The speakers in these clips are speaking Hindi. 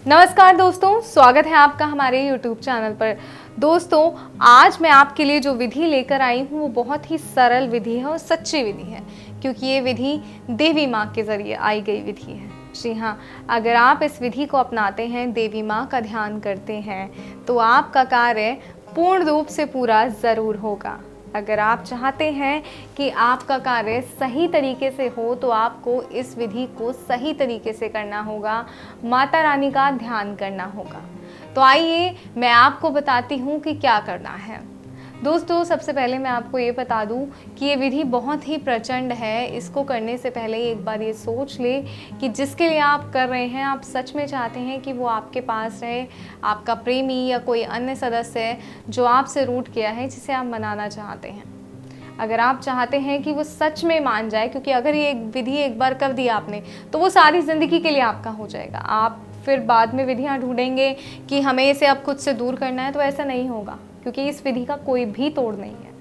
नमस्कार दोस्तों, स्वागत है आपका हमारे YouTube चैनल पर। दोस्तों, आज मैं आपके लिए जो विधि लेकर आई हूँ वो बहुत ही सरल विधि है और सच्ची विधि है, क्योंकि ये विधि देवी माँ के ज़रिए आई गई विधि है। जी हाँ, अगर आप इस विधि को अपनाते हैं, देवी माँ का ध्यान करते हैं, तो आपका कार्य पूर्ण रूप से पूरा ज़रूर होगा। अगर आप चाहते हैं कि आपका कार्य सही तरीके से हो तो आपको इस विधि को सही तरीके से करना होगा, माता रानी का ध्यान करना होगा। तो आइए मैं आपको बताती हूँ कि क्या करना है। दोस्तों, सबसे पहले मैं आपको ये बता दूं कि ये विधि बहुत ही प्रचंड है। इसको करने से पहले एक बार ये सोच ले कि जिसके लिए आप कर रहे हैं, आप सच में चाहते हैं कि वो आपके पास रहे, आपका प्रेमी या कोई अन्य सदस्य है जो आपसे रूठ गया है, जिसे आप मनाना चाहते हैं। अगर आप चाहते हैं कि वो सच में मान जाए, क्योंकि अगर ये विधि एक बार कर दी आपने तो वो सारी ज़िंदगी के लिए आपका हो जाएगा। आप फिर बाद में विधियाँ ढूंढेंगे कि हमें इसे अब खुद से दूर करना है, तो ऐसा नहीं होगा, क्योंकि इस विधि का कोई भी तोड़ नहीं है।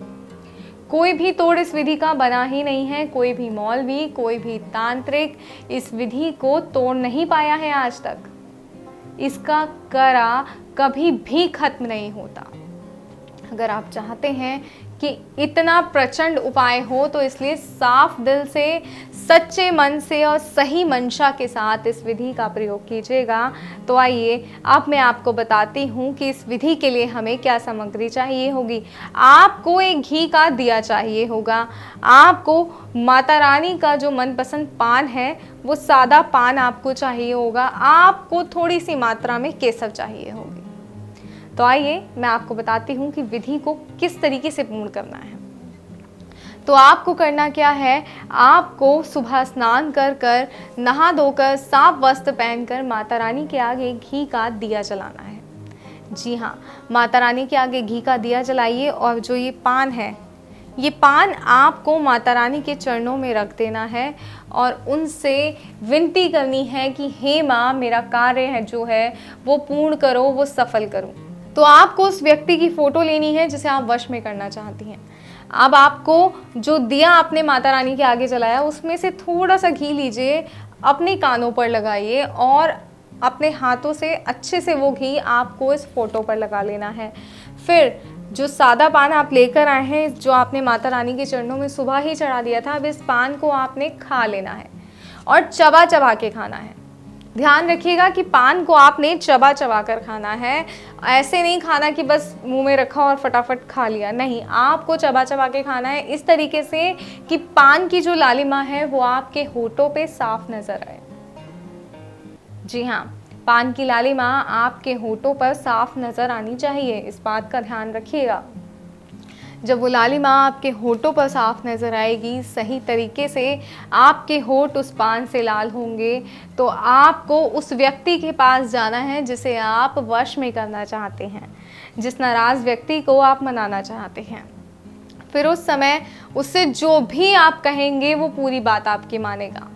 कोई भी तोड़ इस विधि का बना ही नहीं है। कोई भी मौलवी, कोई भी तांत्रिक इस विधि को तोड़ नहीं पाया है आज तक। इसका करा कभी भी खत्म नहीं होता। अगर आप चाहते हैं कि इतना प्रचंड उपाय हो, तो इसलिए साफ दिल से, सच्चे मन से और सही मंशा के साथ इस विधि का प्रयोग कीजिएगा। तो आइए अब मैं आपको बताती हूँ कि इस विधि के लिए हमें क्या सामग्री चाहिए होगी। आपको एक घी का दिया चाहिए होगा। आपको माता रानी का जो मनपसंद पान है वो सादा पान आपको चाहिए होगा। आपको थोड़ी सी मात्रा में केसर चाहिए होगी। तो आइए मैं आपको बताती हूँ कि विधि को किस तरीके से पूर्ण करना है। तो आपको करना क्या है, आपको सुबह स्नान कर नहा धोकर साफ वस्त्र पहनकर माता रानी के आगे घी का दिया जलाना है। जी हाँ, माता रानी के आगे घी का दिया जलाइए और जो ये पान है, ये पान आपको माता रानी के चरणों में रख देना है और उनसे विनती करनी है कि हे माँ, मेरा कार्य है जो है वो पूर्ण करो, वो सफल करो। तो आपको उस व्यक्ति की फ़ोटो लेनी है जिसे आप वश में करना चाहती हैं। अब आपको जो दिया आपने माता रानी के आगे जलाया, उसमें से थोड़ा सा घी लीजिए, अपने कानों पर लगाइए और अपने हाथों से अच्छे से वो घी आपको इस फोटो पर लगा लेना है। फिर जो सादा पान आप लेकर आए हैं, जो आपने माता रानी के चरणों में सुबह ही चढ़ा दिया था, अब इस पान को आपने खा लेना है और चबा चबा के खाना है। ध्यान रखिएगा कि पान को आपने चबा चबा कर खाना है। ऐसे नहीं खाना कि बस मुंह में रखा और फटाफट खा लिया, नहीं, आपको चबा चबा के खाना है इस तरीके से कि पान की जो लालिमा है वो आपके होठों पे साफ नजर आए। जी हाँ, पान की लालिमा आपके होठों पर साफ नजर आनी चाहिए, इस बात का ध्यान रखिएगा। जब वो लालिमा आपके होठों पर साफ नज़र आएगी, सही तरीके से आपके होठ उस पान से लाल होंगे, तो आपको उस व्यक्ति के पास जाना है जिसे आप वश में करना चाहते हैं, जिस नाराज़ व्यक्ति को आप मनाना चाहते हैं। फिर उस समय उससे जो भी आप कहेंगे वो पूरी बात आपकी मानेगा।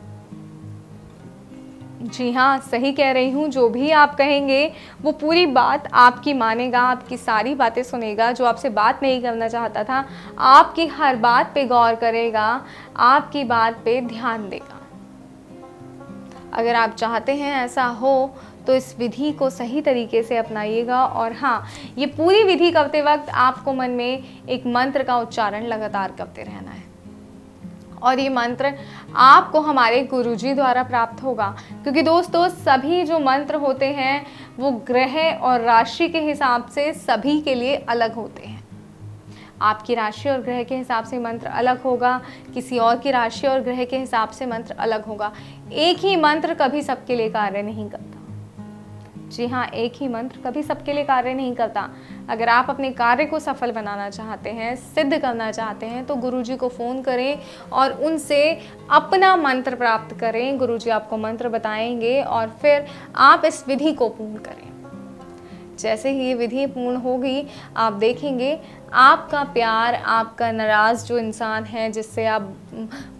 जी हाँ, सही कह रही हूँ, जो भी आप कहेंगे वो पूरी बात आपकी मानेगा, आपकी सारी बातें सुनेगा। जो आपसे बात नहीं करना चाहता था, आपकी हर बात पे गौर करेगा, आपकी बात पे ध्यान देगा। अगर आप चाहते हैं ऐसा हो तो इस विधि को सही तरीके से अपनाइएगा। और हाँ, ये पूरी विधि करते वक्त आपको मन में एक मंत्र का उच्चारण लगातार करते रहना है और ये मंत्र आपको हमारे गुरुजी द्वारा प्राप्त होगा, क्योंकि दोस्तों सभी जो मंत्र होते हैं वो ग्रह और राशि के हिसाब से सभी के लिए अलग होते हैं। आपकी राशि और ग्रह के हिसाब से मंत्र अलग होगा, किसी और की राशि और ग्रह के हिसाब से मंत्र अलग होगा। एक ही मंत्र कभी सबके लिए कार्य नहीं करता। जी हाँ, एक ही मंत्र कभी सबके लिए कार्य नहीं करता। अगर आप अपने कार्य को सफल बनाना चाहते हैं, सिद्ध करना चाहते हैं, तो गुरुजी को फ़ोन करें और उनसे अपना मंत्र प्राप्त करें। गुरुजी आपको मंत्र बताएंगे और फिर आप इस विधि को पूर्ण करें। जैसे ही ये विधि पूर्ण होगी, आप देखेंगे आपका प्यार, आपका नाराज़ जो इंसान है जिससे आप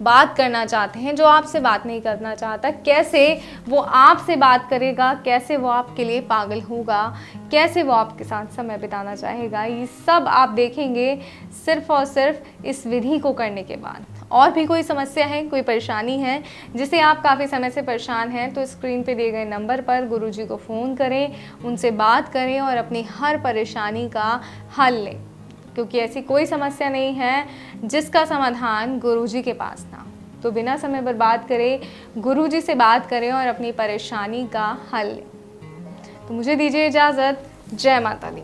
बात करना चाहते हैं, जो आपसे बात नहीं करना चाहता, कैसे वो आपसे बात करेगा, कैसे वो आपके लिए पागल होगा, कैसे वो आपके साथ समय बिताना चाहेगा, ये सब आप देखेंगे सिर्फ़ और सिर्फ इस विधि को करने के बाद। और भी कोई समस्या है, कोई परेशानी है जिसे आप काफ़ी समय से परेशान हैं, तो स्क्रीन पे दिए गए नंबर पर गुरुजी को फ़ोन करें, उनसे बात करें और अपनी हर परेशानी का हल लें, क्योंकि ऐसी कोई समस्या नहीं है जिसका समाधान गुरुजी के पास ना हो। तो बिना समय बर्बाद करे गुरुजी से बात करें और अपनी परेशानी का हल लें। तो मुझे दीजिए इजाज़त। जय माता दी।